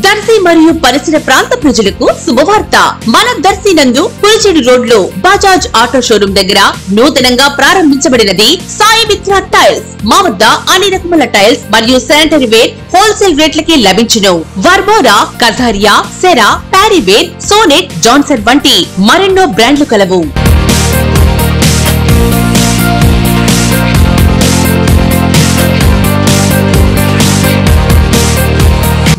దర్శి మరియు పరిసర ప్రాంత ప్రజలకు శుభవార్త. మన దర్శి నందు పులిచెడు రోడ్ లో బజాజ్ ఆటో షోరూమ్ దగ్గర నూతనంగా ప్రారంభించబడినది సాయి మిత్ర టైల్స్. మా వద్ద అన్ని రకముల టైల్స్ మరియు శానిటరీ వేర్ హోల్సేల్ రేట్లకి లభించును. వర్మోరా, కథారియా, సెరా, ప్యారీవేర్, సోనెట్, జాన్సన్ వంటి మరెన్నో బ్రాండ్లు కలవు.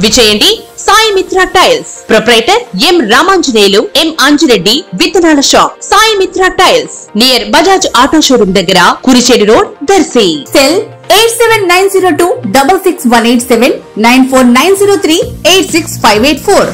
విజయండి Sai Mitra tiles. Proprietor M Ramanjaneyulu, M Anjireddy, విత్తనాల shop. Sai Mitra tiles near Bajaj auto showroom దగ్గర, Kurichedu road, Darsi. Cell 8790266187 9490386584.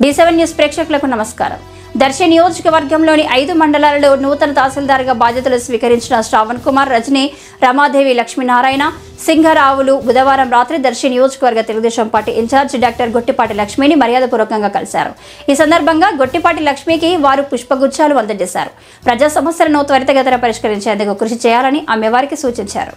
D7 news ప్రేక్షకులకు నమస్కారం. దర్శి నియోజకవర్గంలోని 5 మండలాలలో నూతన తహసీల్దార్గా బాధ్యతలు స్వీకరించిన శ్రావణ్ కుమార్, రజనీ, రమాదేవి, లక్ష్మీనారాయణ, సింగరావులు బుధవారం రాత్రి దర్శి నియోజకవర్గ Telugu Desam party in charge doctor Gottipati లక్ష్మిని మర్యాదపూర్వకంగా కలిశారు. ఈ సందర్భంగా గొట్టిపాటి లక్ష్మికి వారు పుష్పగుచ్చాలు అందజేశారు. ప్రజా సమస్యలను త్వరితగతిన పరిష్కరించేందుకు కృషి చేయాలని ఆమె వారికి సూచించారు.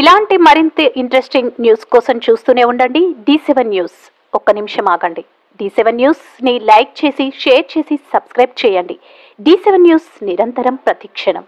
ఇలాంటి మరింత ఇంట్రెస్టింగ్ న్యూస్ కోసం చూస్తూనే ఉండండి D7 న్యూస్. ఒక్క నిమిషం ఆగండి. D7 న్యూస్ ని లైక్ చేసి, షేర్ చేసి, సబ్స్క్రైబ్ చేయండి. D7 న్యూస్ నిరంతరం ప్రతిక్షణం.